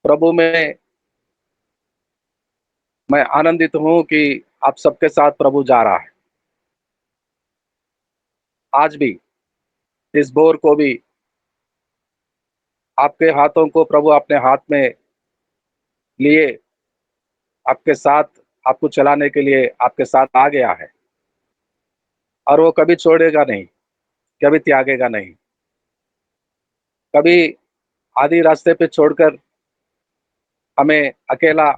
प्रभु में मैं आनंदित हूं कि आप सबके साथ प्रभु जा रहा है। आज भी इस बोर को भी आपके हाथों को प्रभु अपने हाथ में लिए आपके साथ, आपको चलाने के लिए आपके साथ आ गया है, और वो कभी छोड़ेगा नहीं, कभी त्यागेगा नहीं, कभी आधी रास्ते पे छोड़कर हमें अकेला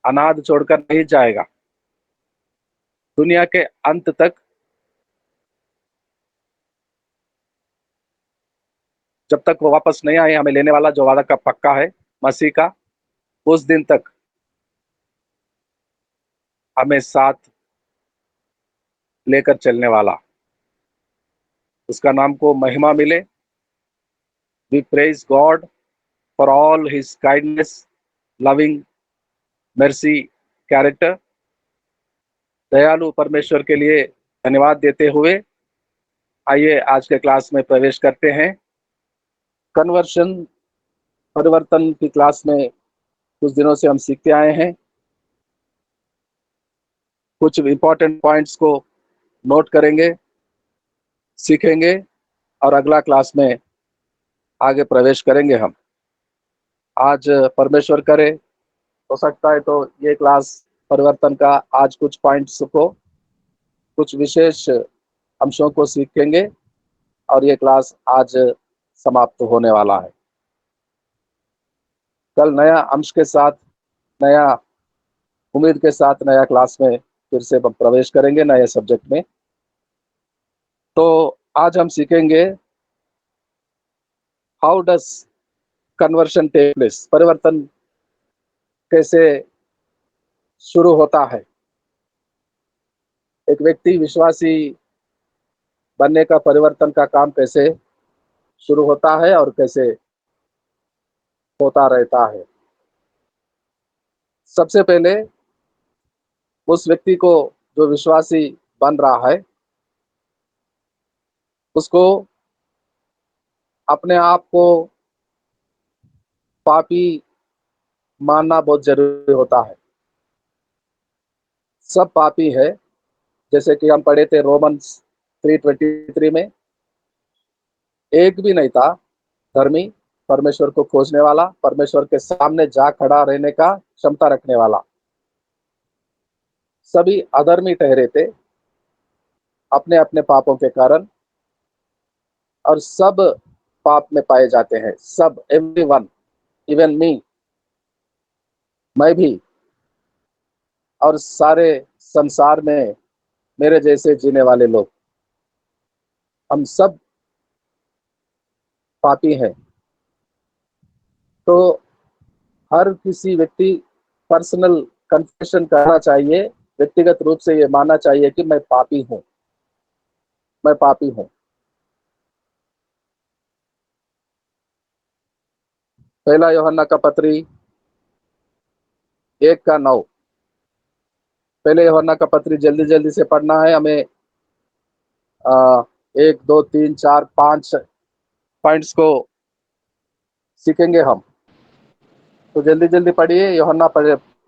अनाथ छोड़कर नहीं जाएगा। दुनिया के अंत तक, जब तक वो वापस नहीं आए, हमें लेने वाला जो वादा का पक्का है मसीह का, उस दिन तक हमें साथ लेकर चलने वाला, उसका नाम को महिमा मिले। We praise God for all his kindness, loving, mercy, character. दयालु परमेश्वर के लिए धन्यवाद देते हुए आइए आज के क्लास में प्रवेश करते हैं। कन्वर्शन, परिवर्तन की क्लास में कुछ दिनों से हम सीखते आए हैं। कुछ इंपॉर्टेंट पॉइंट्स को नोट करेंगे, सीखेंगे, और अगला क्लास में आगे प्रवेश करेंगे हम। आज परमेश्वर करे, हो सकता है तो ये क्लास परिवर्तन का आज कुछ पॉइंट्स को, कुछ विशेष अंशों को सीखेंगे, और ये क्लास आज समाप्त होने वाला है। कल नया अंश के साथ, नया उम्मीद के साथ नया क्लास में फिर से हम प्रवेश करेंगे नए सब्जेक्ट में। तो आज हम सीखेंगे how does conversion take place, परिवर्तन कैसे शुरू होता है। एक व्यक्ति विश्वासी बनने का, परिवर्तन का काम कैसे शुरू होता है और कैसे होता रहता है। सबसे पहले उस व्यक्ति को, जो विश्वासी बन रहा है, उसको अपने आप को पापी मानना बहुत जरूरी होता है। सब पापी है, जैसे कि हम पढ़े थे रोमन्स 3:23 में। एक भी नहीं था धर्मी, परमेश्वर को खोजने वाला, परमेश्वर के सामने जा खड़ा रहने का क्षमता रखने वाला। सभी अधर्मी ठहरे थे अपने अपने पापों के कारण, और सब पाप में पाए जाते हैं। सब, एवरीवन, इवन मी, मैं भी, और सारे संसार में मेरे जैसे जीने वाले लोग, हम सब पापी हैं। तो हर किसी व्यक्ति पर्सनल कन्फेशन करना चाहिए, व्यक्तिगत रूप से ये मानना चाहिए कि मैं पापी हूं, मैं पापी हूं। पहला यूहन्ना का पत्री 1:9। पहले यूहन्ना का पत्री जल्दी जल्दी से पढ़ना है हमें। 1, 2, 3, 4, 5 पॉइंट्स को सीखेंगे हम। तो जल्दी जल्दी पढ़िए।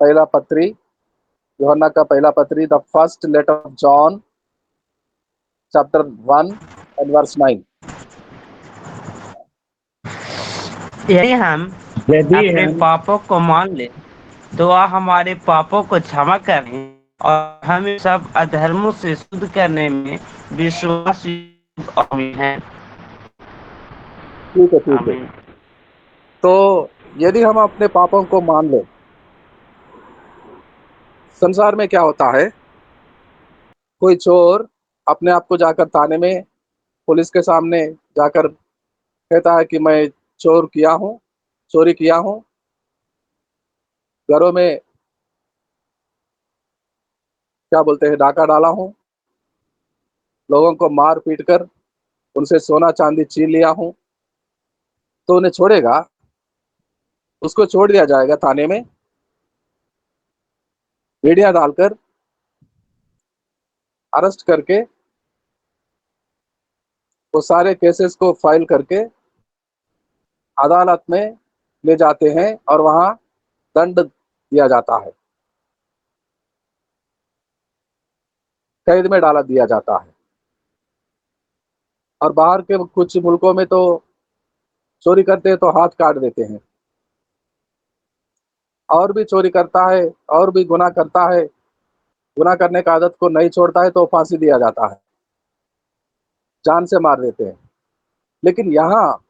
पहला पत्री, यूहन्ना का पहला पत्री, the first letter of John, chapter 1 and verse 9। यदि हम यदि अपने हम पापों को मान ले तो वह हमारे पापों को क्षमा करें और हमें सब अधर्मों से शुद्ध करने में विश्वास आमीन है। ठीक है, ठीक है। आमीन। तो यदि हम अपने पापों को मान ले, संसार में क्या होता है, कोई चोर अपने आप को जाकर थाने में, पुलिस के सामने जाकर कहता है कि मैं चोर किया हूँ, चोरी किया हूँ, घरों में क्या बोलते हैं, डाका डाला हूँ, लोगों को मार पीट कर उनसे सोना चांदी छीन लिया हूँ। तो उन्हें छोड़ेगा, उसको छोड़ दिया जाएगा थाने में, मीडिया डालकर अरेस्ट करके, वो सारे केसेस को फाइल करके अदालत में ले जाते हैं और वहां दंड दिया जाता है, कैद में डाला दिया जाता है। और बाहर के कुछ मुल्कों में तो चोरी करते हैं तो हाथ काट देते हैं, और भी चोरी करता है और भी गुनाह करता है, गुनाह करने का आदत को नहीं छोड़ता है तो फांसी दिया जाता है, जान से मार देते हैं। लेकिन यहाँ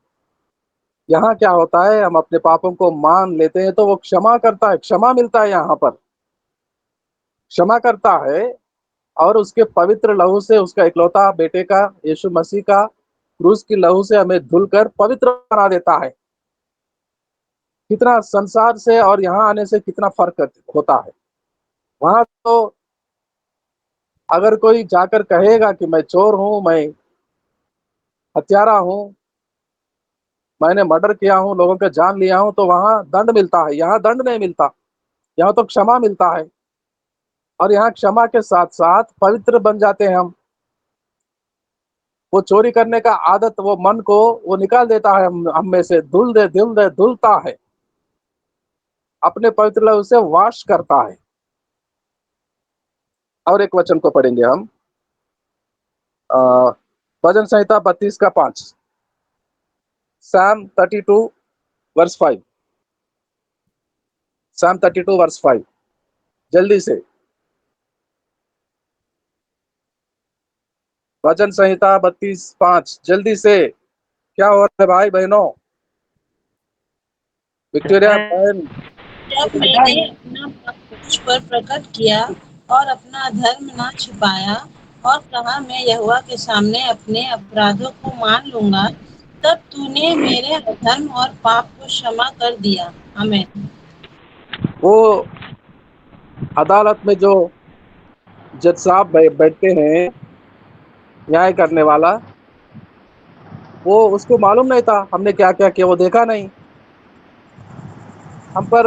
यहाँ क्या होता है, हम अपने पापों को मान लेते हैं तो वो क्षमा करता है, क्षमा मिलता है यहाँ पर, क्षमा करता है। और उसके पवित्र लहू से, उसका इकलौता बेटे का, यीशु मसीह का क्रूस की लहू से हमें धुलकर पवित्र बना देता है। कितना संसार से और यहाँ आने से कितना फर्क होता है। वहां तो अगर कोई जाकर कहेगा कि मैं चोर हूं, मैं हत्यारा हूं, मैंने मर्डर किया हूं, लोगों का जान लिया हूं, तो वहां दंड मिलता है। यहाँ दंड नहीं मिलता, यहाँ तो क्षमा मिलता है। और यहाँ क्षमा के साथ साथ पवित्र बन जाते हैं हम। वो चोरी करने का आदत, वो मन को वो निकाल देता है हम में से, धुलता है, अपने पवित्र लहू से वाश करता है। और एक वचन को पढ़ेंगे हम, अ, भजन संहिता 32 का 5, Psalm 32 वर्स 5, Psalm 32 वर्स 5, जल्दी से। भजन संहिता 32 5, जल्दी से। क्या हो रहा है भाई बहनों? विक्टोरिया बहन, जब मैंने अपना पाप मुझ पर प्रकट किया और अपना धर्म ना छिपाया और कहा मैं यहोवा के सामने अपने अपराधों को मान लूंगा, तब तूने मेरे अधर्म और पाप को क्षमा कर दिया। आमीन। वो अदालत में जो जज साहब बैठते हैं, न्याय करने वाला, वो उसको मालूम नहीं था हमने क्या क्या किया, वो देखा नहीं। हम पर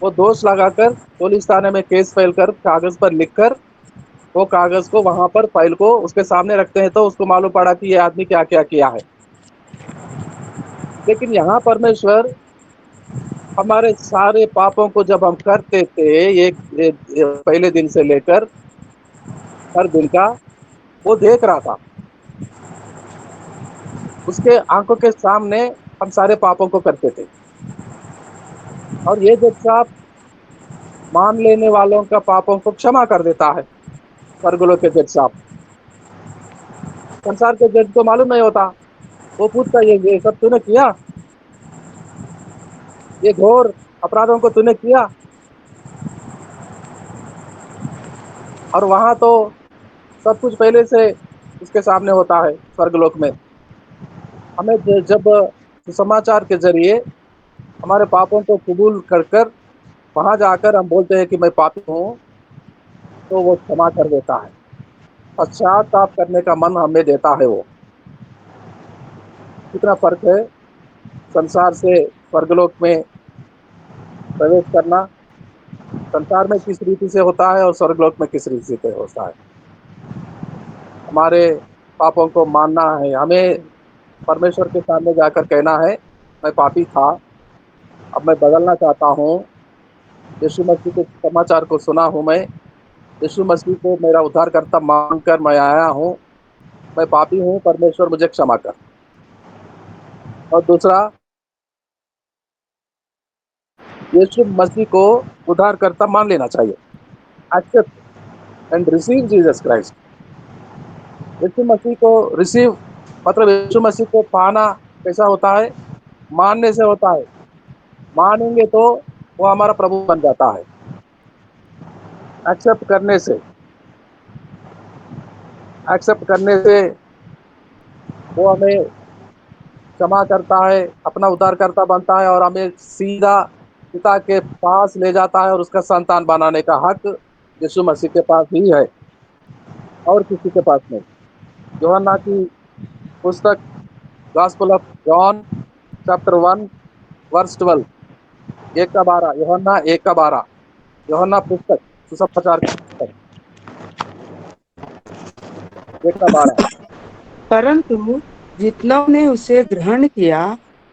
वो दोष लगाकर पुलिस थाने में केस फाइल कर, कागज पर लिखकर, वो कागज को वहां पर फाइल को उसके सामने रखते हैं, तो उसको मालूम पड़ा कि ये आदमी क्या क्या किया है। लेकिन यहाँ परमेश्वर हमारे सारे पापों को जब हम करते थे, एक पहले दिन से लेकर हर दिन का, वो देख रहा था। उसके आंखों के सामने हम सारे पापों को करते थे। और ये जज साहब मान लेने वालों का पापों को क्षमा कर देता है। स्वर्गलोक के जज साहब, संसार के जज को मालूम नहीं होता। वो पूछता, ये सब तूने किया, ये घोर अपराधों को तूने किया। और वहां तो सब कुछ पहले से उसके सामने होता है स्वर्गलोक में। हमें जब सुसमाचार के जरिए हमारे पापों को कबूल कर कर वहां जाकर हम बोलते हैं कि मैं पापी हूँ, तो वो क्षमा कर देता है। पश्चाताप करने का मन हमें देता है वो। कितना फर्क है संसार से स्वर्गलोक में प्रवेश करना। संसार में किस रीति से होता है और स्वर्गलोक में किस रीति से होता है। हमारे पापों को मानना है, हमें परमेश्वर के सामने जाकर कहना है, मैं पापी था, अब मैं बदलना चाहता हूँ। यीशु मसीह के समाचार को सुना हूँ मैं, यीशु मसीह को मेरा उद्धारकर्ता मानकर मैं आया हूँ, मैं पापी हूँ, परमेश्वर मुझे क्षमा कर। और दूसरा, यीशु मसीह को उद्धारकर्ता मान लेना चाहिए। Accept and receive Jesus Christ. Yeshu Masih को रिसीव मतलब यीशु मसीह को पाना कैसा होता है? मानने से होता है। मानेंगे तो वो हमारा प्रभु बन जाता है। एक्सेप्ट करने से, एक्सेप्ट करने से वो हमें क्षमा करता है, अपना उद्धारकर्ता बनता है और हमें सीधा पिता के पास ले जाता है। और उसका संतान बनाने का हक यीशु मसीह के पास ही है और किसी के पास नहीं। यूहन्ना की पुस्तक, gospel of John chapter 1 verse 12, 1 का 12, यूहन्ना 1 का 12, यूहन्ना पुस्तक, सुसमाचार की पुस्तक 1 का 12। परंतु जितनों ने उसे ग्रहण किया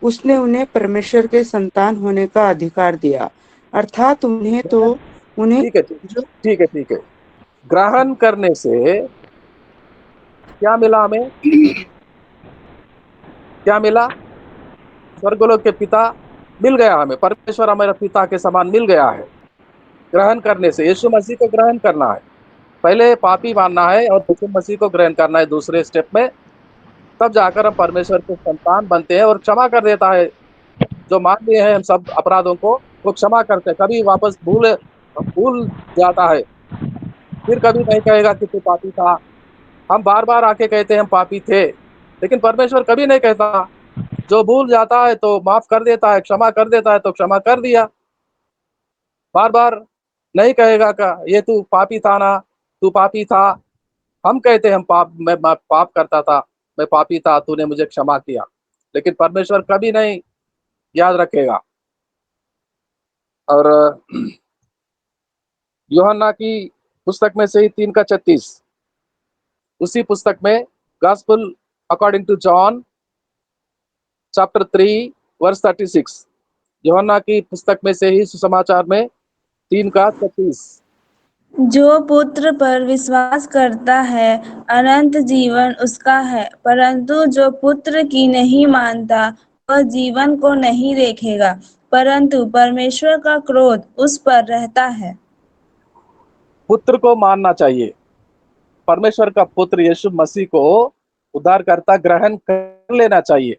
उसने उन्हें परमेश्वर के संतान होने का अधिकार दिया, अर्थात उन्हें ठीक है, जो ठीक है, ठीक है। ग्रहण करने से क्या मिला हमें? क्या मिला? स्वर्गलोक के पिता मिल गया हमें, परमेश्वर हमारे पिता के समान मिल गया है। ग्रहण करने से यीशु मसीह को ग्रहण करना है। पहले पापी मानना है और यीशु मसीह को ग्रहण करना है दूसरे स्टेप में, तब जाकर हम परमेश्वर के संतान बनते हैं और क्षमा कर देता है। जो मान लिए हैं हम सब अपराधों को, वो क्षमा करते हैं। कभी वापस भूल भूल जाता है, फिर कभी नहीं कहेगा कि तू पापी था। हम बार बार आके कहते हैं हम पापी थे, लेकिन परमेश्वर कभी नहीं कहता। जो भूल जाता है तो माफ कर देता है, क्षमा कर देता है तो क्षमा कर दिया। बार बार नहीं कहेगा का ये तू पापी था ना, तू पापी था। हम कहते हैं मैं पाप करता था, मैं पापी था, तूने मुझे क्षमा किया, लेकिन परमेश्वर कभी नहीं याद रखेगा। और यूहन्ना की पुस्तक में से ही 3:36, उसी पुस्तक में gospel according to John chapter 3 verse 36, Yuhanna की पुस्तक में से ही सुसमाचार में 3:36। जो पुत्र पर विश्वास करता है अनंत जीवन उसका है, परंतु जो पुत्र की नहीं मानता वह जीवन को नहीं देखेगा, परंतु परमेश्वर का क्रोध उस पर रहता है। पुत्र को मानना चाहिए। परमेश्वर का पुत्र यीशु मसीह को उद्धारकर्ता ग्रहण कर लेना चाहिए।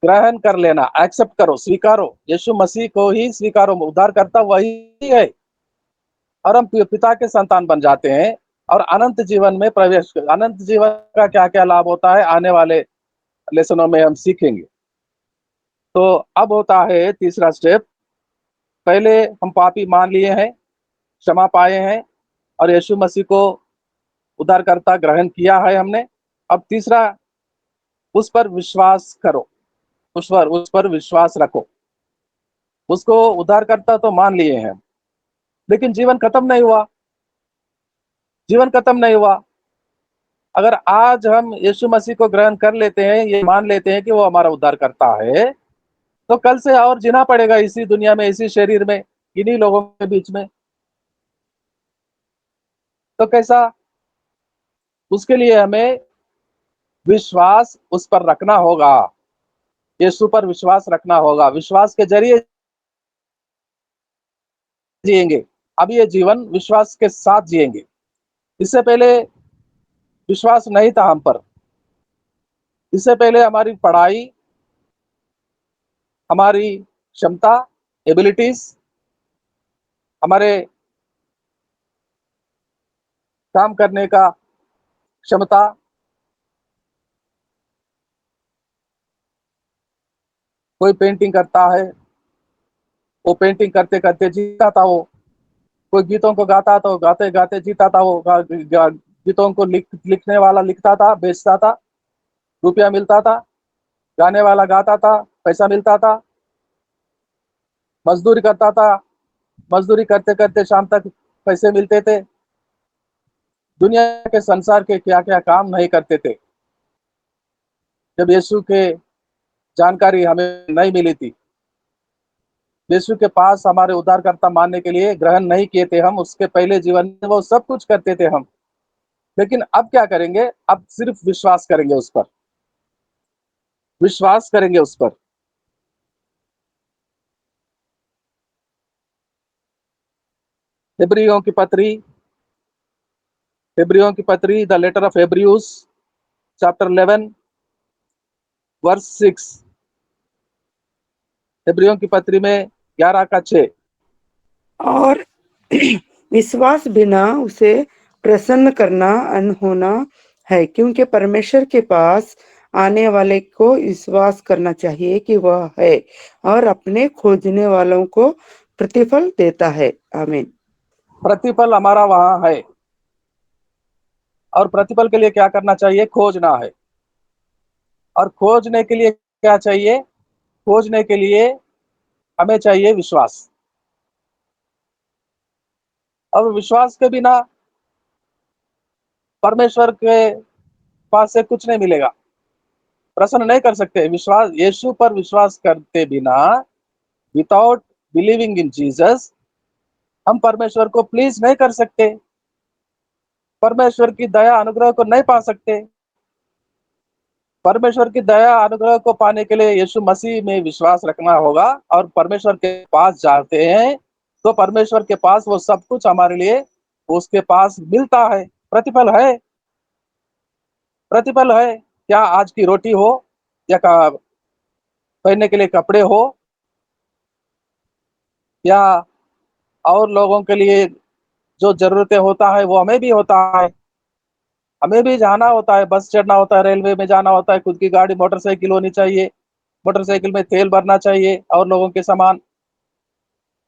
ग्रहण कर लेना, एक्सेप्ट करो, स्वीकारो, यीशु मसीह को ही स्वीकारो। उद्धारकर्ता वही है और हम पिता के संतान बन जाते हैं और अनंत जीवन में प्रवेश। अनंत जीवन का क्या क्या लाभ होता है आने वाले लेसनों में हम सीखेंगे। तो अब होता है तीसरा स्टेप। पहले हम पापी मान लिए हैं, क्षमा पाए हैं और यीशु मसीह को उद्धारकर्ता ग्रहण किया है हमने। अब तीसरा, उस पर विश्वास करो, उस पर विश्वास रखो। उसको उद्धारकर्ता तो मान लिए हैं, लेकिन जीवन खत्म नहीं हुआ। जीवन खत्म नहीं हुआ। अगर आज हम यीशु मसीह को ग्रहण कर लेते हैं, ये मान लेते हैं कि वो हमारा उद्धारकर्ता है, तो कल से और जीना पड़ेगा इसी दुनिया में, इसी शरीर में, इन्हीं लोगों के बीच में। तो कैसा? उसके लिए हमें विश्वास उस पर रखना होगा, यीशु पर विश्वास रखना होगा। विश्वास के जरिए जिएंगे। अब ये जीवन विश्वास के साथ जिएंगे। इससे पहले विश्वास नहीं था हम पर। इससे पहले हमारी पढ़ाई, हमारी क्षमता, एबिलिटीज, हमारे काम करने का क्षमता, कोई पेंटिंग करता है, वो पेंटिंग करते करते जीता था वो। कोई गीतों को गाता तो गाते गाते जीता था वो। गीतों को लिखने वाला लिखता था, बेचता था, रुपया मिलता था। गाने वाला गाता था, पैसा मिलता था। मजदूरी करता था, मजदूरी करते करते शाम तक पैसे मिलते थे। दुनिया के संसार के क्या क्या काम नहीं करते थे। जब यीशु के जानकारी हमें नहीं मिली थी, यीशु के पास हमारे उद्धारकर्ता मानने के लिए ग्रहण नहीं किए थे हम, उसके पहले जीवन में वो सब कुछ करते थे हम। लेकिन अब क्या करेंगे? अब सिर्फ विश्वास करेंगे उस पर, विश्वास करेंगे उस पर। हिब्रियों की पत्री, हिब्रियों की पत्री, the letter of Hebrews chapter 11 verse 6। हिब्रियों की पत्री में 11 का 6। और विश्वास बिना उसे प्रसन्न करना अनहोना है, क्योंकि परमेश्वर के पास आने वाले को विश्वास करना चाहिए कि वह है और अपने खोजने वालों को प्रतिफल देता है। आमीन। प्रतिफल हमारा वहां है, और प्रतिफल के लिए क्या करना चाहिए? खोजना है। और खोजने के लिए क्या चाहिए? खोजने के लिए हमें चाहिए विश्वास। अब विश्वास के बिना परमेश्वर के पास से कुछ नहीं मिलेगा। प्रसन्न नहीं कर सकते। विश्वास, यीशु पर विश्वास करते बिना, विदाउट बिलीविंग इन जीसस, हम परमेश्वर को प्लीज नहीं कर सकते, परमेश्वर की दया अनुग्रह को नहीं पा सकते। परमेश्वर की दया अनुग्रह को पाने के लिए यीशु मसीह में विश्वास रखना होगा, और परमेश्वर के पास जाते हैं तो परमेश्वर के पास वो सब कुछ हमारे लिए उसके पास मिलता है। प्रतिफल है, प्रतिफल है। क्या आज की रोटी हो, या पहनने के लिए कपड़े हो, या और लोगों के लिए जो जरूरतें होता है वो हमें भी होता है। हमें भी जाना होता है, बस चढ़ना होता है, रेलवे में जाना होता है, खुद की गाड़ी मोटरसाइकिल होनी चाहिए, मोटरसाइकिल में तेल भरना चाहिए, और लोगों के सामान,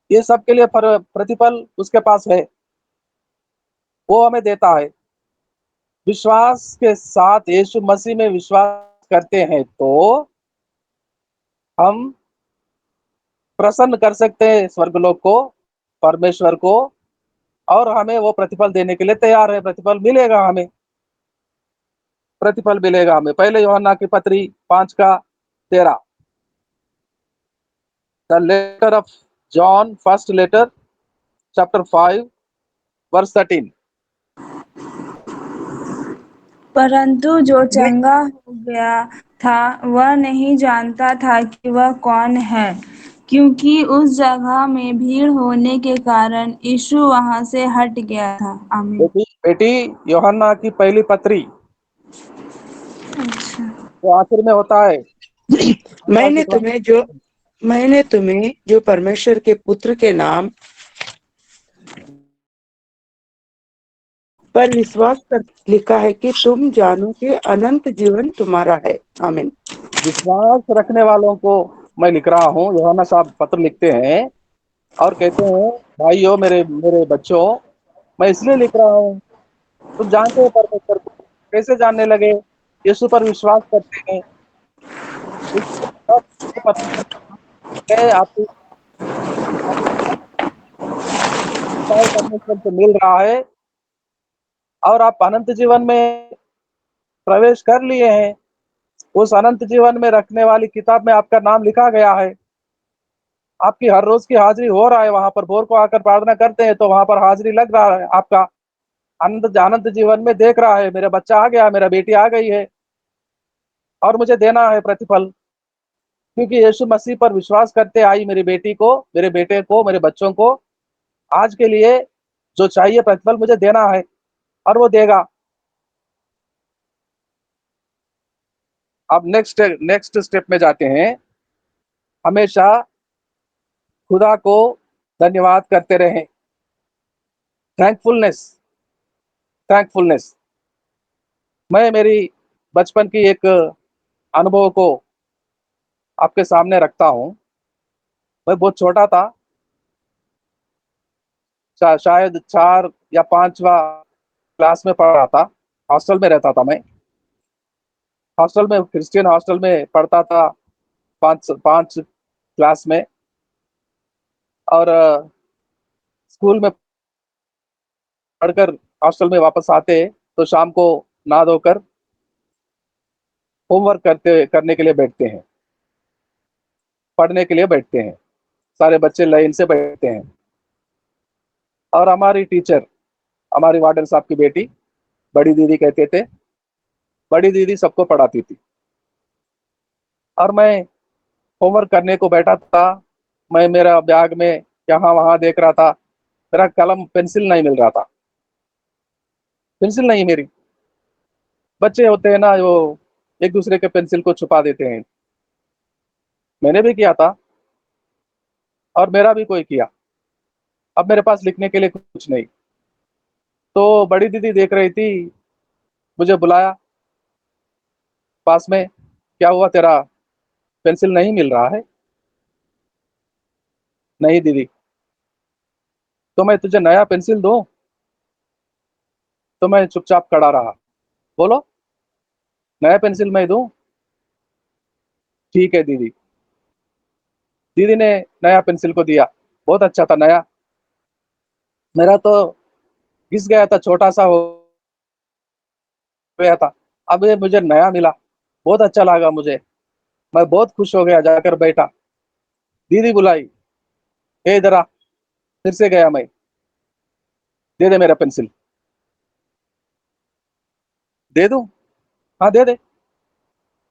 ये सब के लिए प्रतिफल उसके पास है, वो हमें देता है। विश्वास के साथ यीशु मसीह में विश्वास करते हैं तो हम प्रसन्न कर सकते हैं स्वर्गलोक को, परमेश्वर को, और हमें वो प्रतिफल देने के लिए तैयार है। प्रतिफल मिलेगा हमें, प्रतिफल मिलेगा हमें। पहले यूहन्ना की पत्री 5:13, the letter of John, first letter, chapter 5 verse 13। परंतु जो चंगा हो गया था वह नहीं जानता था कि वह कौन है, क्योंकि उस जगह में भीड़ होने के कारण यीशु वहां से हट गया था। आमीन। बेटी बेटी, यूहन्ना की पहली पत्री, अच्छा। जो आखिर में होता है, मैंने तुम्हें जो परमेश्वर के पुत्र के नाम पर विश्वास कर लिखा है कि तुम जानो कि अनंत जीवन तुम्हारा है। आमीन। विश्वास रखने वालों को मैं लिख रहा हूँ। यूहन्ना साहब पत्र लिखते हैं और कहते हैं, भाइयों, मेरे मेरे बच्चों, मैं इसलिए लिख रहा हूँ, तुम जानते हो परमेश्वर को। कैसे जानने लगे? यीशु पर विश्वास करते हैं। यीशु पर विश्वास करके परमेश्वर का नाम है, आपको परमेश्वर से मिल रहा है, और आप अनंत जीवन में प्रवेश कर लिए हैं। उस अनंत जीवन में रखने वाली किताब में आपका नाम लिखा गया है। आपकी हर रोज की हाजिरी हो रहा है वहां पर। भोर को आकर प्रार्थना करते हैं तो वहां पर हाजिरी लग रहा है आपका। अनंत अनंत जीवन में देख रहा है, मेरा बच्चा आ गया, मेरा बेटी आ गई है, और मुझे देना है प्रतिफल, क्योंकि यीशु मसीह पर विश्वास करते आई मेरी बेटी को, मेरे बेटे को, मेरे बच्चों को आज के लिए जो चाहिए प्रतिफल मुझे देना है, और वो देगा। अब नेक्स्ट स्टेप में जाते हैं। हमेशा खुदा को धन्यवाद करते रहें। Thankfulness, thankfulness. मैं मेरी बचपन की एक अनुभव को आपके सामने रखता हूँ। मैं बहुत छोटा था, शायद 4 या 5वां क्लास में पढ़ रहा था। हॉस्टल में रहता था मैं, हॉस्टल में, क्रिश्चियन हॉस्टल में पढ़ता था, 5 क्लास में। और स्कूल में पढ़कर हॉस्टल में वापस आते तो शाम को नहा धोकर होमवर्क करने के लिए बैठते हैं, पढ़ने के लिए बैठते हैं। सारे बच्चे लाइन से बैठते हैं, और हमारी टीचर, हमारी वार्डन साहब की बेटी, बड़ी दीदी कहते थे, बड़ी दीदी सबको पढ़ाती थी। और मैं होमवर्क करने को बैठा था। मैं मेरा बैग में यहाँ वहां देख रहा था, मेरा कलम पेंसिल नहीं मिल रहा था, पेंसिल नहीं मेरी। बच्चे होते हैं ना, वो एक दूसरे के पेंसिल को छुपा देते हैं। मैंने भी किया था, और मेरा भी कोई किया। अब मेरे पास लिखने के लिए कुछ नहीं। तो बड़ी दीदी देख रही थी, मुझे बुलाया पास में, क्या हुआ, तेरा पेंसिल नहीं मिल रहा है? नहीं दीदी। तो मैं तुझे नया पेंसिल दूं? तो मैं चुपचाप खड़ा रहा। बोलो, नया पेंसिल मैं दूं? ठीक है दीदी। दीदी ने नया पेंसिल को दिया, बहुत अच्छा था नया। मेरा तो घिस गया था, छोटा सा हो गया था। अब ये मुझे नया मिला, बहुत अच्छा लगा मुझे, मैं बहुत खुश हो गया, जाकर बैठा। दीदी बुलाई, ए इधर आ। फिर से गया मैं, दे दे मेरा पेंसिल। दे दूं? हाँ दे दे।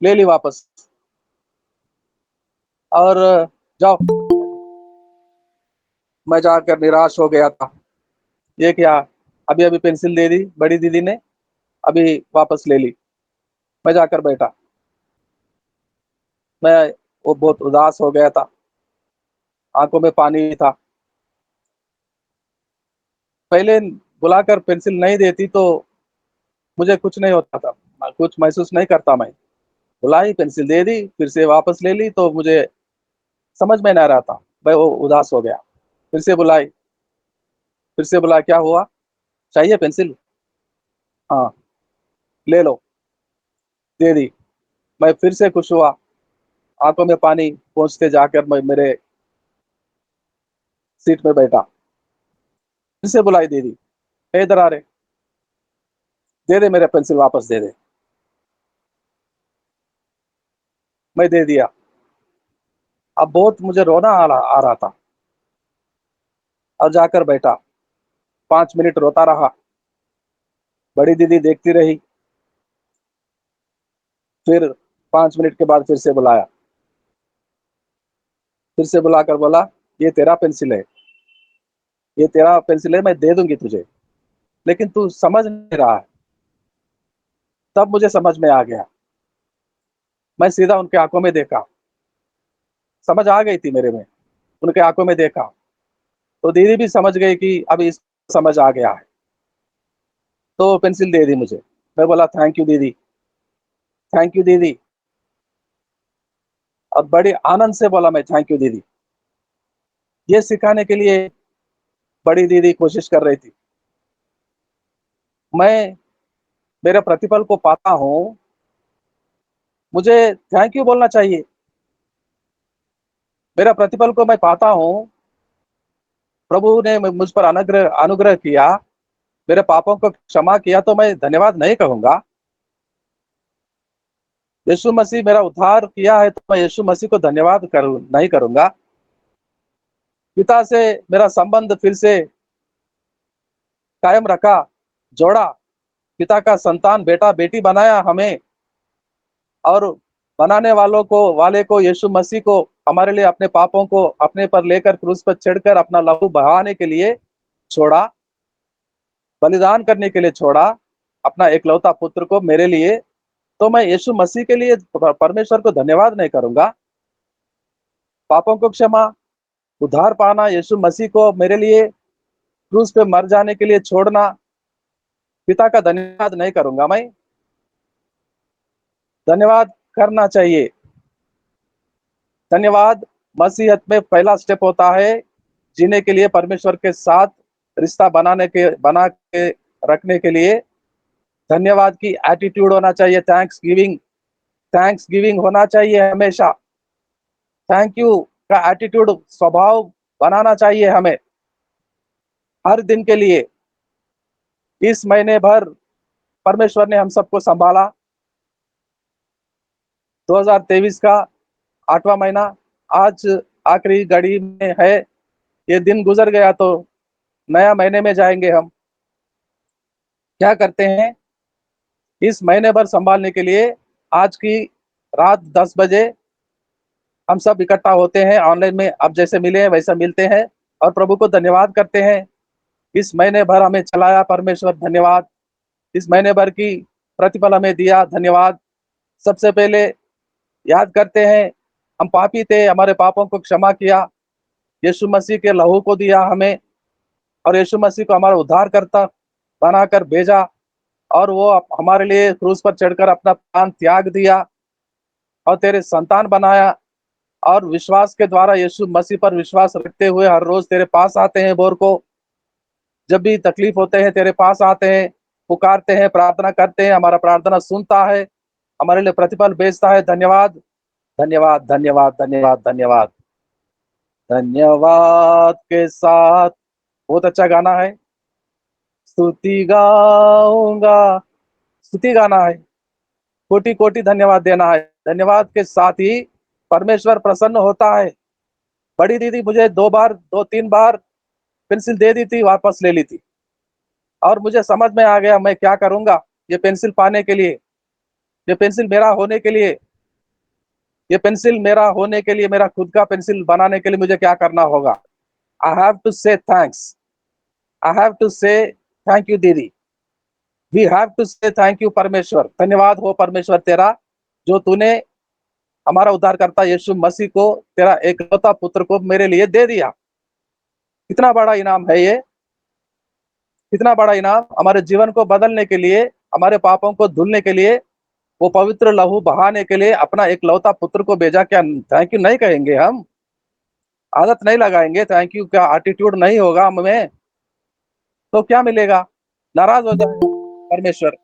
ले ली वापस। और जाओ। मैं जाकर निराश हो गया था, ये क्या, अभी अभी पेंसिल दे दी बड़ी दीदी ने, अभी वापस ले ली। मैं जाकर बैठा, मैं वो बहुत उदास हो गया था, आंखों में पानी था। पहले बुलाकर पेंसिल नहीं देती तो मुझे कुछ नहीं होता था, मैं कुछ महसूस नहीं करता। मैं बुलाई, पेंसिल दे दी, फिर से वापस ले ली तो मुझे समझ में नहीं आ रहा था, मैं वो उदास हो गया। फिर से बुलाई, फिर से बुला, क्या हुआ, चाहिए पेंसिल? हाँ ले लो, दे दी। मैं फिर से खुश हुआ, आंखों में पानी पहुंचते जाकर मैं मेरे सीट में बैठा। फिर से बुलाई दीदी, "ए, इधर आ रे, दे दे मेरा पेंसिल, वापस दे दे। मैं दे दिया। अब बहुत मुझे रोना आ रहा था, और जाकर बैठा। 5 मिनट रोता रहा, बड़ी दीदी देखती रही। फिर 5 मिनट के बाद फिर से बुलाया, फिर से बुलाकर बोला, ये तेरा पेंसिल है, ये तेरा पेंसिल है, मैं दे दूंगी तुझे, लेकिन तू समझ नहीं रहा है। तब मुझे समझ में आ गया, मैं सीधा उनके आंखों में देखा, समझ आ गई थी मेरे में। उनके आंखों में देखा तो दीदी भी समझ गई कि अब इस समझ आ गया है, तो पेंसिल दे दी मुझे। मैं बोला, थैंक यू दीदी, थैंक यू दीदी। और बड़े आनंद से बोला मैं, थैंक यू दीदी। ये सिखाने के लिए बड़ी दीदी कोशिश कर रही थी। मैं मेरे प्रतिफल को पाता हूँ, मुझे थैंक यू बोलना चाहिए। मेरा प्रतिफल को मैं पाता हूँ, प्रभु ने मुझ पर अनुग्रह अनुग्रह किया, मेरे पापों को क्षमा किया, तो मैं धन्यवाद नहीं कहूंगा? यीशु मसीह मेरा उद्धार किया है तो मैं यीशु मसीह को धन्यवाद करूं नहीं करूंगा? पिता से मेरा संबंध फिर से कायम रखा, जोड़ा, पिता का संतान, बेटा बेटी बनाया हमें, और बनाने वाले को यीशु मसीह को हमारे लिए अपने पापों को अपने पर लेकर क्रूस पर चढ़कर अपना लहू बहाने के लिए छोड़ा, बलिदान करने के लिए छोड़ा अपना एकलौता पुत्र को मेरे लिए। तो मैं यीशु मसीह के लिए परमेश्वर को धन्यवाद नहीं करूंगा? पापों को क्षमा, उद्धार पाना, यीशु मसीह को मेरे लिए क्रूस पे मर जाने के लिए छोड़ना, पिता का धन्यवाद नहीं करूंगा मैं? धन्यवाद करना चाहिए। धन्यवाद मसीहत में पहला स्टेप होता है, जीने के लिए परमेश्वर के साथ रिश्ता बना के रखने के लिए धन्यवाद की एटीट्यूड होना चाहिए। थैंक्स गिविंग होना चाहिए हमेशा। थैंक यू का एटीट्यूड स्वभाव बनाना चाहिए हमें हर दिन के लिए। इस महीने भर परमेश्वर ने हम सबको संभाला। 2023 का 8वां महीना आज आखिरी घड़ी में है। ये दिन गुजर गया तो नया महीने में जाएंगे हम। क्या करते हैं इस महीने भर संभालने के लिए? आज की रात 10 बजे हम सब इकट्ठा होते हैं ऑनलाइन में, अब जैसे मिले हैं वैसा मिलते हैं और प्रभु को धन्यवाद करते हैं। इस महीने भर हमें चलाया परमेश्वर, धन्यवाद। इस महीने भर की प्रतिफल हमें दिया, धन्यवाद। सबसे पहले याद करते हैं, हम पापी थे, हमारे पापों को क्षमा किया, यीशु मसीह के लहू को दिया हमें, और यीशु मसीह को हमारा उद्धारकर्ता बनाकर भेजा, और वो हमारे लिए क्रूस पर चढ़कर अपना प्राण त्याग दिया और तेरे संतान बनाया। और विश्वास के द्वारा यीशु मसीह पर विश्वास रखते हुए हर रोज तेरे पास आते हैं। भोर को जब भी तकलीफ होते हैं तेरे पास आते हैं, पुकारते हैं, प्रार्थना करते हैं, हमारा प्रार्थना सुनता है, हमारे लिए प्रतिफल भेजता है। धन्यवाद, धन्यवाद, धन्यवाद, धन्यवाद, धन्यवाद। धन्यवाद के साथ बहुत अच्छा गाना है, स्तुति गाऊंगा, स्तुति गाना है। कोटि कोटि धन्यवाद देना है। धन्यवाद के साथ ही परमेश्वर प्रसन्न होता है। बड़ी दीदी मुझे 2 3 बार पेंसिल दे दी थी, वापस ले ली थी, और मुझे समझ में आ गया मैं क्या करूंगा ये पेंसिल पाने के लिए, ये पेंसिल मेरा होने के लिए, ये पेंसिल मेरा होने के लिए, मेरा खुद का पेंसिल बनाने के लिए मुझे क्या करना होगा। आई हैव टू से थैंक्स, आई हैव टू से थैंक यू दीदी, वी हैव टू से थैंक यू परमेश्वर। धन्यवाद हो परमेश्वर तेरा, जो तूने हमारा उद्धारकर्ता यीशु मसीह को, तेरा एकलौता पुत्र को मेरे लिए दे दिया। कितना बड़ा इनाम है ये, कितना बड़ा इनाम। हमारे जीवन को बदलने के लिए, हमारे पापों को धुलने के लिए, वो पवित्र लहू बहाने के लिए अपना एकलौता पुत्र को भेजा। क्या थैंक यू नहीं कहेंगे हम? आदत नहीं लगाएंगे थैंक यू का, एटीट्यूड नहीं होगा हमें, तो क्या मिलेगा? नाराज हो जाए परमेश्वर।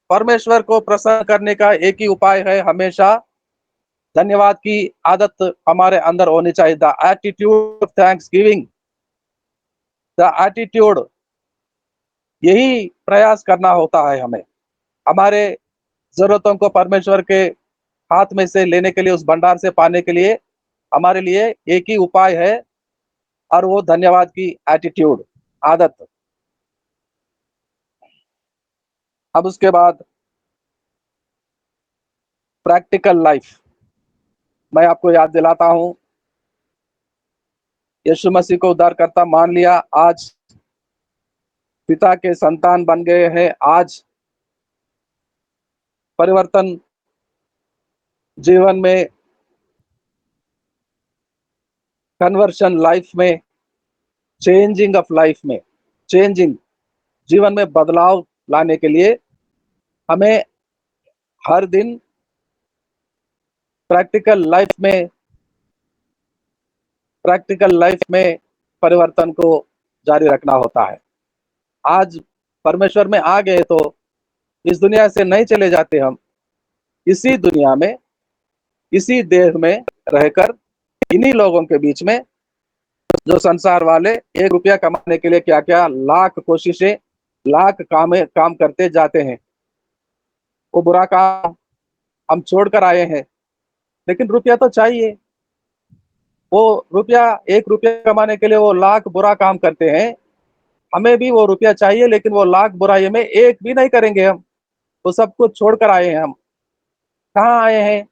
परमेश्वर को प्रसन्न करने का एक ही उपाय है, हमेशा धन्यवाद की आदत हमारे अंदर होनी चाहिए। The attitude of thanks giving, the attitude, यही प्रयास करना होता है हमें। हमारे जरूरतों को परमेश्वर के हाथ में से लेने के लिए, उस भंडार से पाने के लिए हमारे लिए एक ही उपाय है, और वो धन्यवाद की एटीट्यूड, आदत। अब उसके बाद प्रैक्टिकल लाइफ, मैं आपको याद दिलाता हूं, यीशु मसीह को उद्धारकर्ता मान लिया, आज पिता के संतान बन गए हैं, आज परिवर्तन जीवन में, कन्वर्शन लाइफ में, चेंजिंग ऑफ लाइफ में, चेंजिंग, जीवन में बदलाव लाने के लिए हमें हर दिन प्रैक्टिकल लाइफ में परिवर्तन को जारी रखना होता है। आज परमेश्वर में आ गए तो इस दुनिया से नहीं चले जाते हम, इसी दुनिया में, इसी देह में रहकर, इन्हीं लोगों के बीच में, जो संसार वाले 1 रुपया कमाने के लिए क्या क्या लाख कोशिशें, लाख काम करते जाते हैं। वो बुरा काम हम छोड़कर आए हैं, लेकिन रुपया तो चाहिए। वो रुपया, 1 रुपया कमाने के लिए वो लाख बुरा काम करते हैं। हमें भी वो रुपया चाहिए, लेकिन वो लाख बुराई में एक भी नहीं करेंगे हम। वो सब कुछ छोड़कर आए हैं हम। कहाँ आए हैं?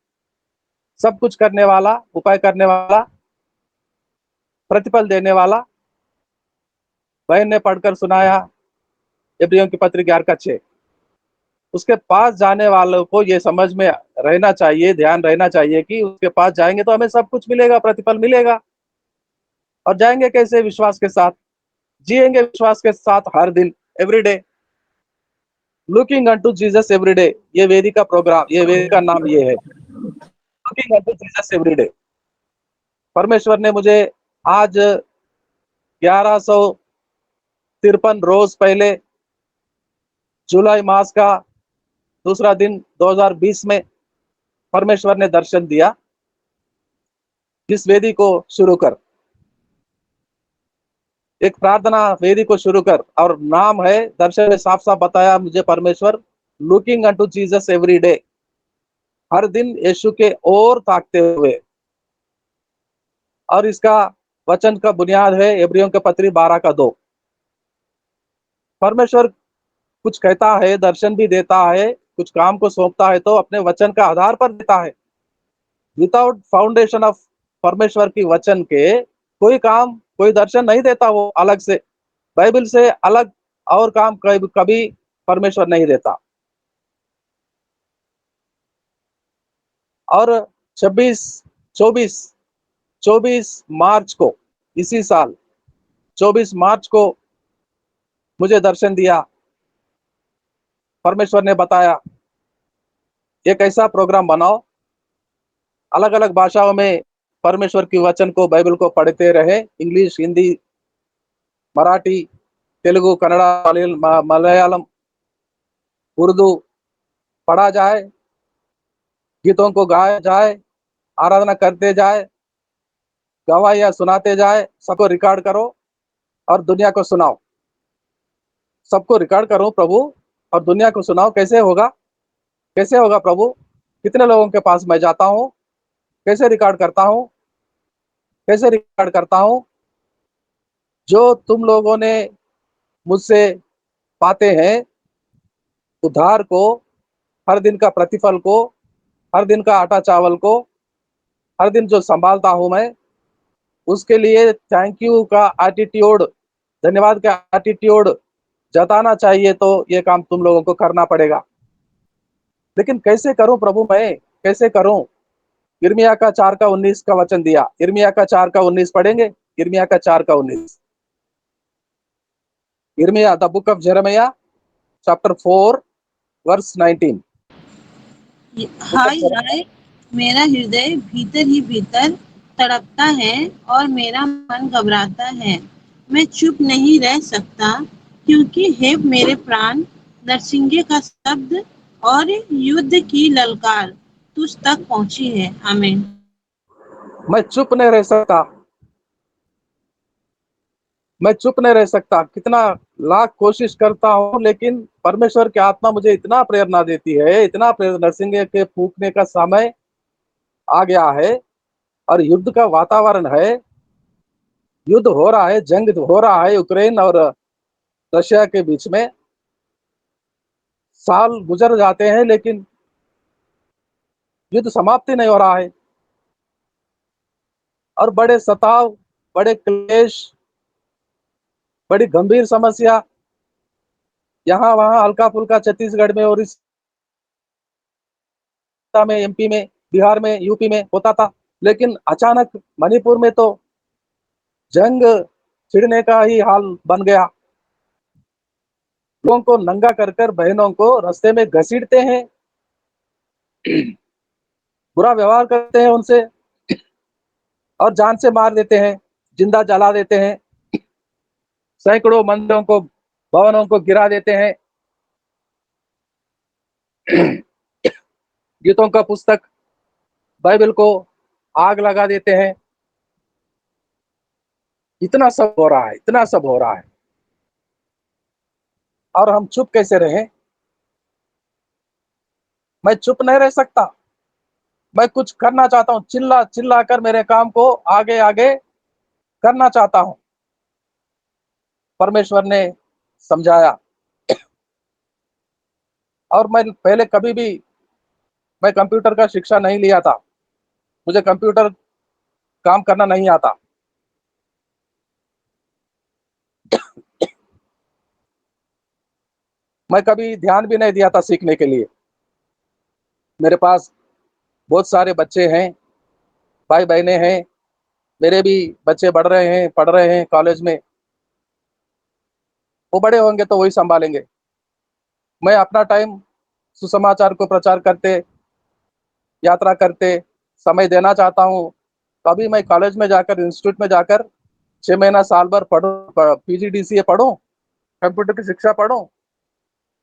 सब कुछ करने वाला, उपाय करने वाला, प्रतिफल देने वाला। बहन ने पढ़कर सुनाया इब्रियों की पत्री 11 का 6। उसके पास जाने वालों को ये समझ में रहना चाहिए, ध्यान रहना चाहिए कि उसके पास जाएंगे तो हमें सब कुछ मिलेगा, प्रतिफल मिलेगा। और जाएंगे कैसे? विश्वास के साथ, जिएंगे विश्वास के साथ हर दिन, everyday, looking unto Jesus everyday. ये वेदी का प्रोग्राम, ये वेदी का नाम ये है, लुकिंग अनटू जीसस एवरीडे। परमेश्वर ने मुझे आज 1153 रोज पहले, जुलाई मास का दूसरा दिन 2020 में परमेश्वर ने दर्शन दिया। जिस वेदी को शुरू कर, एक प्रार्थना वेदी को शुरू कर, और नाम है, दर्शन में साफ साफ बताया मुझे परमेश्वर, looking unto Jesus every day, हर दिन यीशु के ओर ताकते हुए। और इसका वचन का बुनियाद है इब्रियों के पत्री 12 का 2। परमेश्वर कुछ कहता है, दर्शन भी देता है, कुछ काम को सौंपता है, तो अपने वचन का आधार पर देता है। विदाउट फाउंडेशन ऑफ परमेश्वर की वचन के कोई काम, कोई दर्शन नहीं देता वो अलग से, बाइबल से अलग और काम कभी परमेश्वर नहीं देता। और 24 मार्च को, इसी साल 24 मार्च को मुझे दर्शन दिया। परमेश्वर ने बताया एक ऐसा प्रोग्राम बनाओ, अलग अलग भाषाओं में परमेश्वर की वचन को, बाइबल को पढ़ते रहे, इंग्लिश, हिंदी, मराठी, तेलुगु, कन्नड़ा, मलयालम, उर्दू पढ़ा जाए, गीतों को गाया जाए, आराधना करते जाए, गवाहियां सुनाते जाए, सबको रिकॉर्ड करो और दुनिया को सुनाओ। सबको रिकॉर्ड करो प्रभु, और दुनिया को सुनाओ। कैसे होगा? कैसे होगा प्रभु? कितने लोगों के पास मैं जाता हूँ, कैसे रिकॉर्ड करता हूँ, कैसे रिकॉर्ड करता हूँ? जो तुम लोगों ने मुझसे पाते हैं, उद्धार को, हर दिन का प्रतिफल को, हर दिन का आटा चावल को, हर दिन जो संभालता हूँ मैं, उसके लिए थैंक यू का एटीट्यूड, धन्यवाद का एटीट्यूड जताना चाहिए। तो ये काम तुम लोगों को करना पड़ेगा। लेकिन कैसे करूं प्रभु? मैं कैसे करूं? यिर्मयाह का 4 का 19 का वचन दिया। यिर्मयाह का 4 का 19 पढ़ेंगे। यिर्मयाह का 4 का 19। Yirmayah, the book of Jeremiah, chapter 4 verse 19। Book of हाय जेरेमिया। हाय, मेरा हृदय भीतर ही भीतर तड़पता है और मेरा मन घबराता है। मैं चुप नहीं रह सकता, क्योंकि हे मेरे प्राण, नरसिंगे का शब्द और युद्ध की ललकार तुझ तक पहुंची है। आमीन। मैं चुप नहीं रह सकता, मैं चुप नहीं रह सकता। कितना लाख कोशिश करता हूं, लेकिन परमेश्वर की आत्मा मुझे इतना प्रेरणा देती है, इतना प्रेरणा। नरसिंगे के फूकने का समय आ गया है और युद्ध का वातावरण है। युद्ध हो रहा है, जंग हो रहा है यूक्रेन और रशिया के बीच में। साल गुजर जाते हैं, लेकिन युद्ध समाप्ति नहीं हो रहा है। और बड़े सताव, बड़े क्लेश, बड़ी गंभीर समस्या यहाँ वहाँ, हल्का फुल्का छत्तीसगढ़ में, उड़ीसा में, एमपी में, बिहार में, यूपी में होता था। लेकिन अचानक मणिपुर में तो जंग छिड़ने का ही हाल बन गया। लोगों को नंगा कर कर बहनों को रास्ते में घसीटते हैं, बुरा व्यवहार करते हैं उनसे और जान से मार देते हैं, जिंदा जला देते हैं। सैकड़ों मंदिरों को, भवनों को गिरा देते हैं। गीतों का पुस्तक, बाइबल को आग लगा देते हैं। इतना सब हो रहा है, इतना सब हो रहा है, और हम चुप कैसे रहें? मैं चुप नहीं रह सकता। मैं कुछ करना चाहता हूँ, चिल्ला चिल्ला कर मेरे काम को आगे आगे करना चाहता हूँ। परमेश्वर ने समझाया। और मैं पहले कभी भी, मैं कंप्यूटर का शिक्षा नहीं लिया था, मुझे कंप्यूटर काम करना नहीं आता। मैं कभी ध्यान भी नहीं दिया था सीखने के लिए। मेरे पास बहुत सारे बच्चे हैं, भाई बहनें हैं, मेरे भी बच्चे बढ़ रहे हैं, पढ़ रहे हैं कॉलेज में। वो बड़े होंगे तो वही संभालेंगे। मैं अपना टाइम सुसमाचार को प्रचार करते, यात्रा करते समय देना चाहता हूँ। तभी मैं कॉलेज में जाकर, इंस्टीट्यूट में जाकर 6 महीना साल भर पढ़ूं, पीजीडीसीए पढ़ूं, कंप्यूटर की शिक्षा पढ़ूं,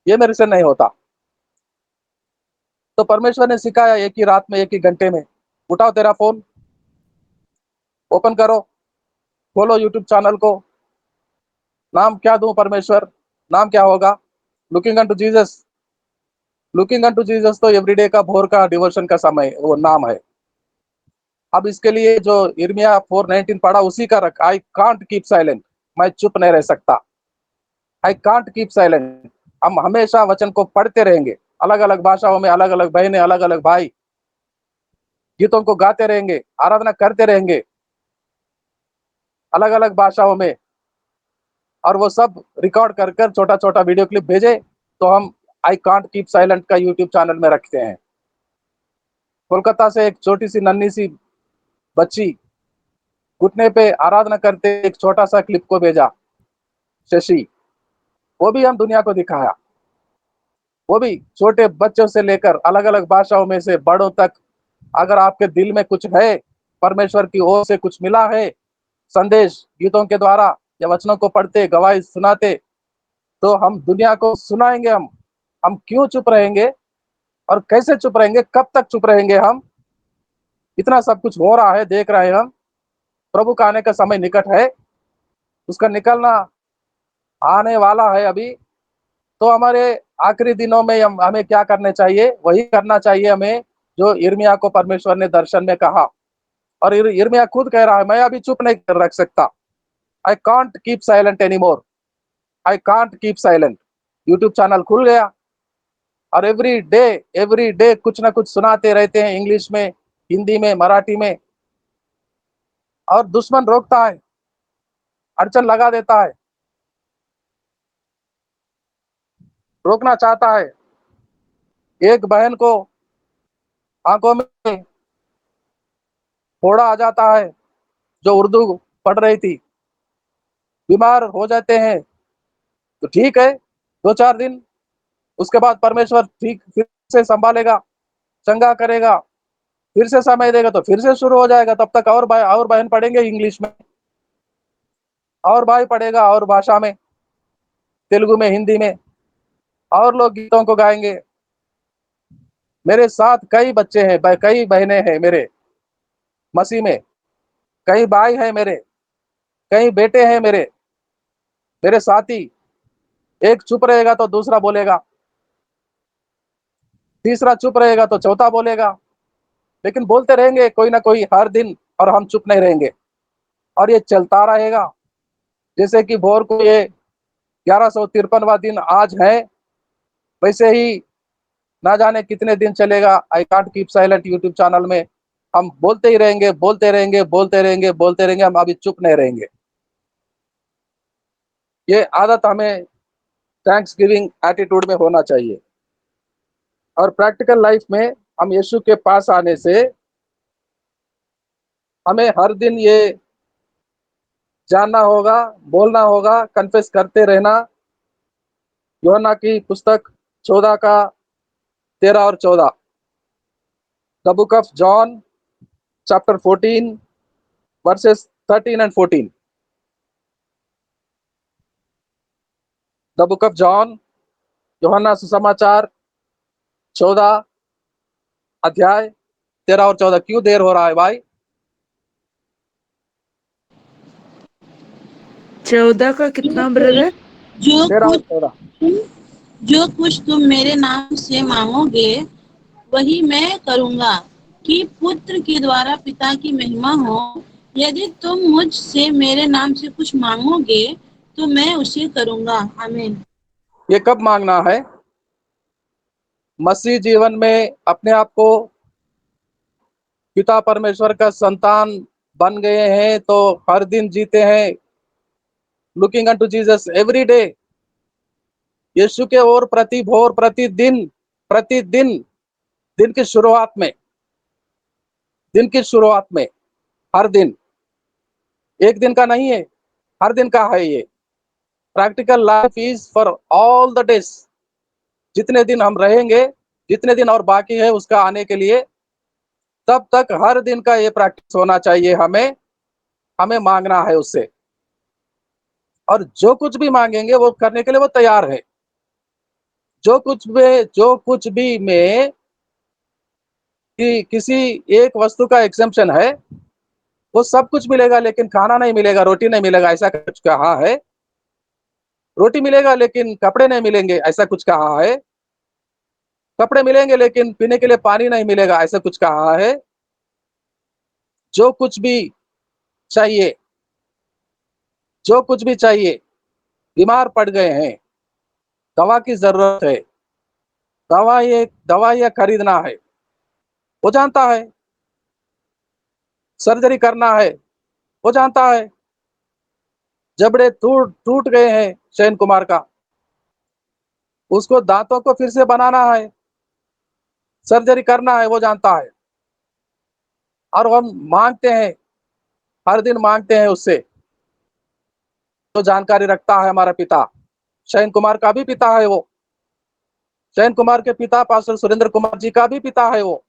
ये मेरे से नहीं होता। तो परमेश्वर ने सिखाया, एक ही रात में, एक ही घंटे में, उठाओ तेरा फोन, ओपन करो, खोलो यूट्यूब चैनल को। नाम क्या दूं परमेश्वर? नाम क्या होगा? Looking unto Jesus. Looking unto Jesus तो एवरीडे का, भोर का डिवोशन का समय, वो नाम है। अब इसके लिए जो यिर्मयाह 4:19 पढ़ा, उसी का रख। I can't keep silent. मैं चुप नहीं रह सकता। I can't keep silent. हम हमेशा वचन को पढ़ते रहेंगे, अलग अलग भाषाओं में, अलग अलग बहनें, अलग अलग भाई गीतों को गाते रहेंगे, आराधना करते रहेंगे अलग अलग भाषाओं में। और वो सब रिकॉर्ड कर कर छोटा छोटा वीडियो क्लिप भेजे, तो हम आई कांट कीप साइलेंट का यूट्यूब चैनल में रखते हैं। कोलकाता से एक छोटी सी नन्ही सी बच्ची घुटने पे आराधना करते एक छोटा सा क्लिप को भेजा, शशि। वो भी हम दुनिया को दिखाया। वो भी छोटे बच्चों से लेकर अलग अलग भाषाओं में से बड़ों तक, अगर आपके दिल में कुछ है, परमेश्वर की ओर से कुछ मिला है संदेश, गीतों के द्वारा या वचनों को पढ़ते, गवाही सुनाते, तो हम दुनिया को सुनाएंगे। हम क्यों चुप रहेंगे? और कैसे चुप रहेंगे? कब तक चुप रहेंगे हम? इतना सब कुछ हो रहा है, देख रहे हैं हम। प्रभु का आने का समय निकट है, उसका निकलना आने वाला है अभी। तो हमारे आखिरी दिनों में हमें क्या करने चाहिए? वही करना चाहिए हमें जो यिर्मयाह को परमेश्वर ने दर्शन में कहा। और यिर्मयाह खुद कह रहा है, मैं अभी चुप नहीं रख सकता। I can't keep silent any more, I can't keep silent. YouTube channel खुल गया और एवरी डे कुछ ना कुछ सुनाते रहते हैं, इंग्लिश में, हिंदी में, मराठी में। और दुश्मन रोकता है, अड़चन लगा देता है, रोकना चाहता है। एक बहन को आंखों में फोड़ा आ जाता है, जो उर्दू पढ़ रही थी, बीमार हो जाते हैं। तो ठीक है, 2-4 दिन, उसके बाद परमेश्वर ठीक फिर से संभालेगा, चंगा करेगा, फिर से समय देगा तो फिर से शुरू हो जाएगा। तब तक और भाई और बहन पढ़ेंगे इंग्लिश में, और भाई पढ़ेगा और भाषा में, तेलुगु में, हिंदी में, और लोग गीतों को गाएंगे। मेरे साथ कई बच्चे हैं, कई बहनें हैं मेरे मसीह में, कई भाई हैं मेरे, कई बेटे हैं मेरे, मेरे साथी। एक चुप रहेगा तो दूसरा बोलेगा, तीसरा चुप रहेगा तो चौथा बोलेगा, लेकिन बोलते रहेंगे कोई ना कोई हर दिन, और हम चुप नहीं रहेंगे। और ये चलता रहेगा, जैसे कि भोर को ये 1153वां दिन आज है, वैसे ही ना जाने कितने दिन चलेगा। I can't keep silent YouTube channel में हम बोलते ही रहेंगे, बोलते रहेंगे, बोलते रहेंगे, बोलते रहेंगे, हम अभी चुप नहीं रहेंगे। ये आदत हमें थैंक्स गिविंग एटीट्यूड में होना चाहिए। और प्रैक्टिकल लाइफ में हम यीशु के पास आने से हमें हर दिन ये जानना होगा, बोलना होगा, कन्फेस करते रहना। यूहन्ना की पुस्तक 14 का 13 और 14, the book of John chapter 14 versus 13 and 14। The book of John, यूहन्ना सुसमाचार 14 अध्याय 13 और 14। क्यों देर हो रहा है भाई? 14 का कितना ब्रदर? जो 13 और कुछ 14। जो कुछ तुम मेरे नाम से मांगोगे वही मैं करूंगा, कि पुत्र के द्वारा पिता की महिमा हो। यदि तुम मुझसे मेरे नाम से कुछ मांगोगे तो मैं उसे करूंगा। आमीन। ये कब मांगना है? मसीह जीवन में अपने आप को पिता परमेश्वर का संतान बन गए हैं तो हर दिन जीते हैं, looking unto Jesus every day. Yeshu के ओर प्रति भोर, प्रतिदिन, प्रतिदिन, दिन की शुरुआत में, दिन की शुरुआत में, हर दिन, एक दिन का नहीं है, हर दिन का है ये। Practical life is for all the days. जितने दिन हम रहेंगे, जितने दिन और बाकी है उसका आने के लिए, तब तक हर दिन का ये प्रैक्टिस होना चाहिए। हमें हमें मांगना है उससे, और जो कुछ भी मांगेंगे वो करने के लिए वो तैयार है। जो कुछ भी में कि किसी एक वस्तु का एग्जेम्पशन है, वो सब कुछ मिलेगा लेकिन खाना नहीं मिलेगा, रोटी नहीं मिलेगा, ऐसा कुछ कहा है। रोटी मिलेगा लेकिन कपड़े नहीं मिलेंगे, ऐसा कुछ कहा है। कपड़े मिलेंगे लेकिन पीने के लिए पानी नहीं मिलेगा, ऐसा कुछ कहा है। जो कुछ भी चाहिए, जो कुछ भी चाहिए, बीमार पड़ गए हैं, दवा की जरूरत है, दवाइयाँ खरीदना है, वो जानता है। सर्जरी करना है, वो जानता है। जबड़े टूट टूट गए हैं शयन कुमार का, उसको दांतों को फिर से बनाना है, सर्जरी करना है, वो जानता है। और हम मांगते हैं, हर दिन मांगते हैं उससे, तो जानकारी रखता है हमारा पिता। शयन कुमार का भी पिता है वो, शयन कुमार के पिता पास्टर सुरेंद्र कुमार जी का भी पिता है वो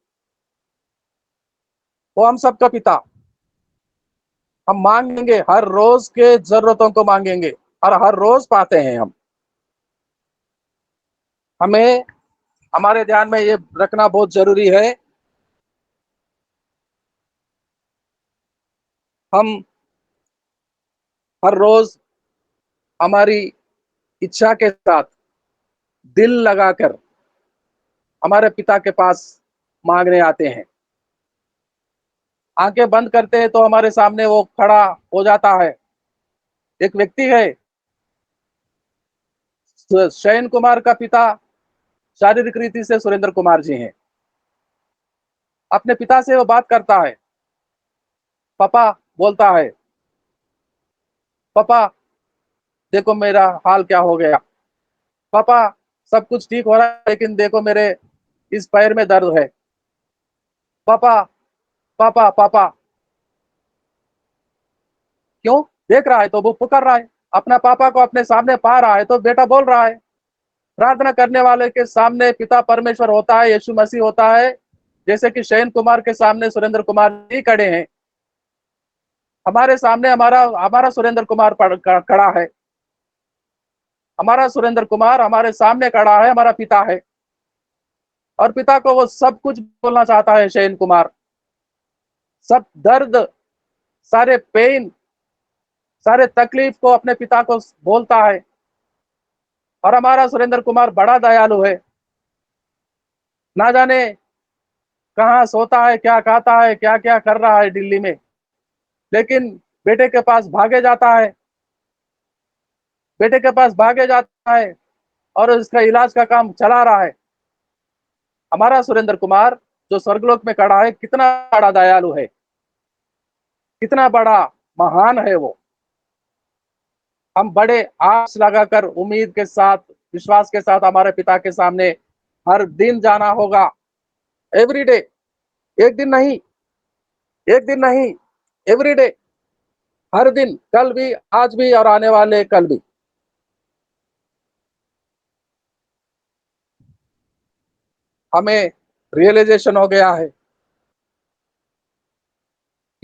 हम सबका पिता। हम मांगेंगे, हर रोज के जरूरतों को मांगेंगे, और हर रोज पाते हैं हम। हमें हमारे ध्यान में ये रखना बहुत जरूरी है। हम हर रोज हमारी इच्छा के साथ दिल लगाकर हमारे पिता के पास मांगने आते हैं। आंखें बंद करते हैं तो हमारे सामने वो खड़ा हो जाता है। एक व्यक्ति है, शयन कुमार का पिता शारीरिक रीति से सुरेंद्र कुमार जी हैं। अपने पिता से वो बात करता है। पापा बोलता है, पापा देखो मेरा हाल क्या हो गया। पापा सब कुछ ठीक हो रहा है, लेकिन देखो मेरे इस पैर में दर्द है। पापा पापा पापा। क्यों? देख रहा है तो वो पुकार रहा है, अपना पापा को अपने सामने पा रहा है तो बेटा बोल रहा है। प्रार्थना करने वाले के सामने पिता परमेश्वर होता है, यीशु मसीह होता है। जैसे कि शयन कुमार के सामने सुरेंद्र कुमार जी खड़े हैं, हमारे सामने हमारा हमारा सुरेंद्र कुमार खड़ा है। हमारा सुरेंद्र कुमार हमारे सामने खड़ा है, हमारा पिता है। और पिता को वो सब कुछ बोलना चाहता है। शयन कुमार सब दर्द, सारे पेन, सारे तकलीफ को अपने पिता को बोलता है। और हमारा सुरेंद्र कुमार बड़ा दयालु है। ना जाने कहाँ सोता है, क्या खाता है, क्या क्या कर रहा है दिल्ली में, लेकिन बेटे के पास भागे जाता है। बेटे के पास भागे जाता है और उसका इलाज का काम चला रहा है। हमारा सुरेंद्र कुमार जो स्वर्गलोक में खड़ा है, कितना बड़ा दयालु है, कितना बड़ा महान है वो। हम बड़े आस लगाकर, उम्मीद के साथ, विश्वास के साथ हमारे पिता के सामने हर दिन जाना होगा। एवरी डे, एक दिन नहीं, एक दिन नहीं, एवरी डे, हर दिन, कल भी, आज भी और आने वाले कल भी। हमें रियलाइजेशन हो गया है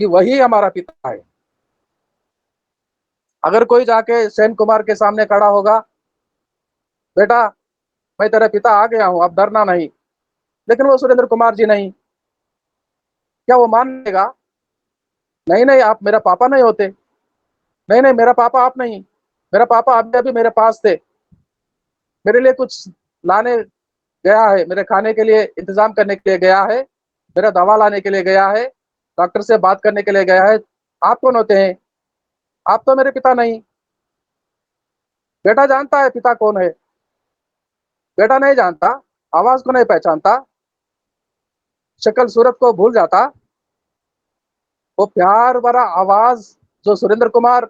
कि वही हमारा पिता है। अगर कोई जाके शयन कुमार के सामने खड़ा होगा, बेटा मैं तेरा पिता आ गया हूं, अब डरना नहीं, लेकिन वो सुरेंद्र कुमार जी नहीं, क्या वो मान लेगा? नहीं नहीं, आप मेरा पापा नहीं होते। नहीं नहीं, मेरा पापा आप नहीं। मेरा पापा अभी अभी मेरे पास थे, मेरे लिए कुछ लाने गया है, मेरे खाने के लिए इंतजाम करने के लिए गया है, मेरा दवा लाने के लिए गया है, डॉक्टर से बात करने के लिए गया है। आप कौन होते हैं? आप तो मेरे पिता नहीं। बेटा जानता है पिता कौन है, बेटा नहीं जानता, आवाज को नहीं पहचानता, शक्ल सूरत को भूल जाता। वो प्यार भरा आवाज जो सुरेंद्र कुमार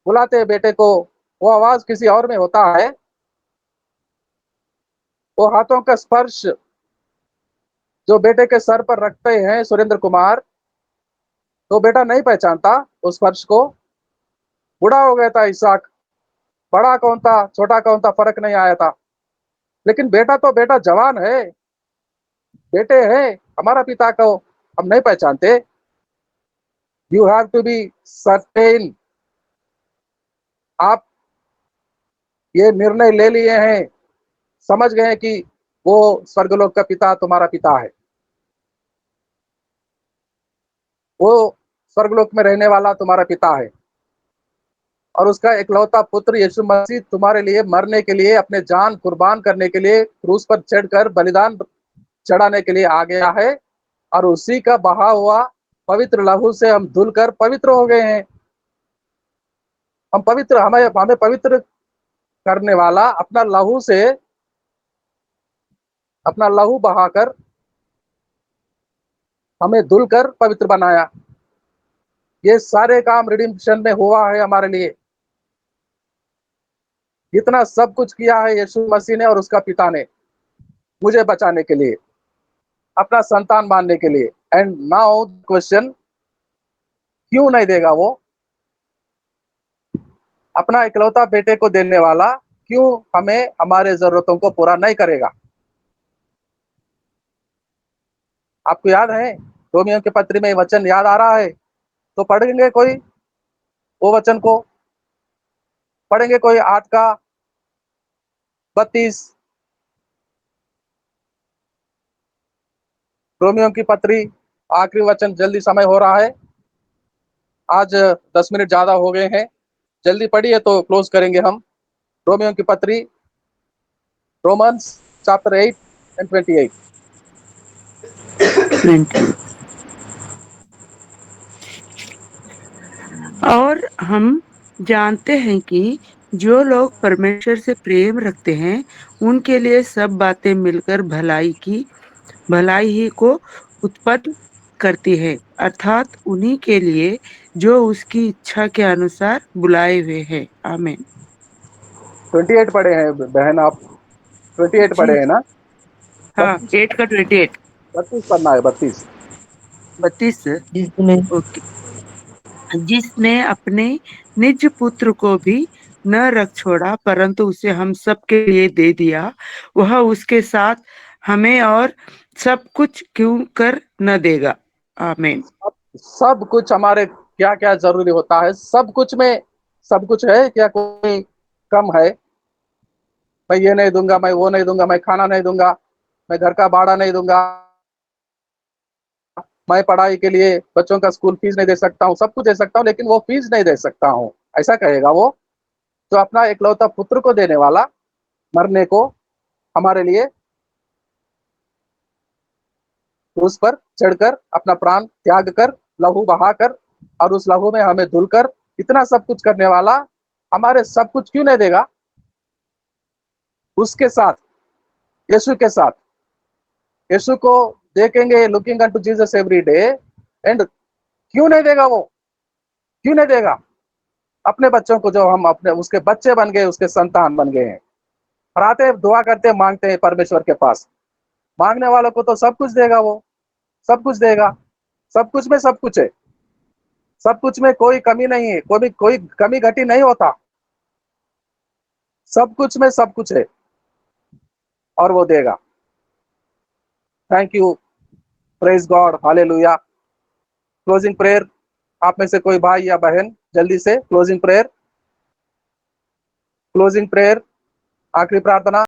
बुलाते हैं बेटे को, वो आवाज किसी और में होता है। वो हाथों का स्पर्श जो बेटे के सर पर रखते हैं सुरेंद्र कुमार, तो बेटा नहीं पहचानता उस स्पर्श को। बूढ़ा हो गया था इसहाक, बड़ा कौन था छोटा कौन था फर्क नहीं आया था, लेकिन बेटा तो बेटा जवान है, बेटे हैं। हमारा पिता को हम नहीं पहचानते। You have to be certain. आप ये निर्णय ले लिए हैं, समझ गए कि वो स्वर्गलोक का पिता तुम्हारा पिता है, वो स्वर्गलोक में रहने वाला तुम्हारा पिता है। और उसका इकलौता पुत्र यीशु मसीह तुम्हारे लिए मरने के लिए, अपने जान कुर्बान करने के लिए, क्रूस पर चढ़कर बलिदान चढ़ाने के लिए आ गया है। और उसी का बहा हुआ पवित्र लहू से हम धुलकर पवित्र हो गए हैं। हम पवित्र, हमें हमें पवित्र करने वाला अपना लहू से, अपना लहू बहाकर हमें धुलकर पवित्र बनाया। ये सारे काम रिडिम्पशन में हुआ है हमारे लिए। इतना सब कुछ किया है यीशु मसीह ने और उसका पिता ने, मुझे बचाने के लिए, अपना संतान मानने के लिए। एंड नाउ क्वेश्चन, क्यों नहीं देगा वो? अपना इकलौता बेटे को देने वाला क्यों हमें हमारे जरूरतों को पूरा नहीं करेगा? आपको याद है रोमियो के पत्री में वचन याद आ रहा है? तो पढ़ेंगे कोई वो वचन को, पढ़ेंगे कोई 8 का 32। रोमियो की पत्री आखिरी वचन, जल्दी समय हो रहा है, आज 10 मिनट ज्यादा हो गए हैं, जल्दी पढ़िए तो क्लोज करेंगे हम। रोमियो की पत्री Romans chapter 8 and 28. 20। और हम जानते हैं कि जो लोग परमेश्वर से प्रेम रखते हैं उनके लिए सब बातें मिलकर भलाई ही को उत्पन्न करती है, अर्थात उन्हीं के लिए जो उसकी इच्छा के अनुसार बुलाए हुए हैं। आमीन। 28 पढ़े हैं बहन आप? 28 जी पढ़े हैं ना? हाँ, 32 8 का 28। 32 पढ़ना है, 32। 32। जिसमें ओके। जिसने अपने निज पुत्र को भी न रख छोड़ा परंतु उसे हम सब के लिए दे दिया, वह उसके साथ हमें और सब कुछ क्यों कर न देगा। आमीन। सब कुछ हमारे क्या क्या जरूरी होता है, सब कुछ में सब कुछ है क्या? कोई कम है? मैं ये नहीं दूंगा, मैं वो नहीं दूंगा, मैं खाना नहीं दूंगा, मैं घर का भाड़ा नहीं दूंगा, मैं पढ़ाई के लिए बच्चों का स्कूल फीस नहीं दे सकता हूँ, सब कुछ दे सकता हूँ लेकिन वो फीस नहीं दे सकता हूँ, ऐसा कहेगा वो जो अपना इकलौता पुत्र को देने वाला, मरने को हमारे लिए उस पर चढ़कर अपना प्राण त्याग कर, लहू बहाकर और उस लहू में हमें धुलकर इतना सब कुछ करने वाला हमारे सब कुछ क्यों नहीं देगा? उसके साथ, यीशु के साथ, यीशु को देखेंगे, looking unto Jesus every day, and क्यों नहीं देगा वो? क्यों नहीं देगा? अपने बच्चों को जो हम अपने उसके बच्चे बन गए, उसके संतान बन गए हैं, और आते हैं, दुआ करते हैं, मांगते हैं परमेश्वर के पास, मांगने वालों को तो सब कुछ देगा वो, सब कुछ देगा। सब कुछ में सब कुछ है, सब कुछ में कोई कमी नहीं है, कोई कमी घटी नहीं होता, सब कुछ में सब कुछ है और वो देगा। Thank you, praise God, hallelujah. Closing prayer, आप में से कोई भाई या बहन जल्दी से क्लोजिंग प्रेयर, आखिरी प्रार्थना।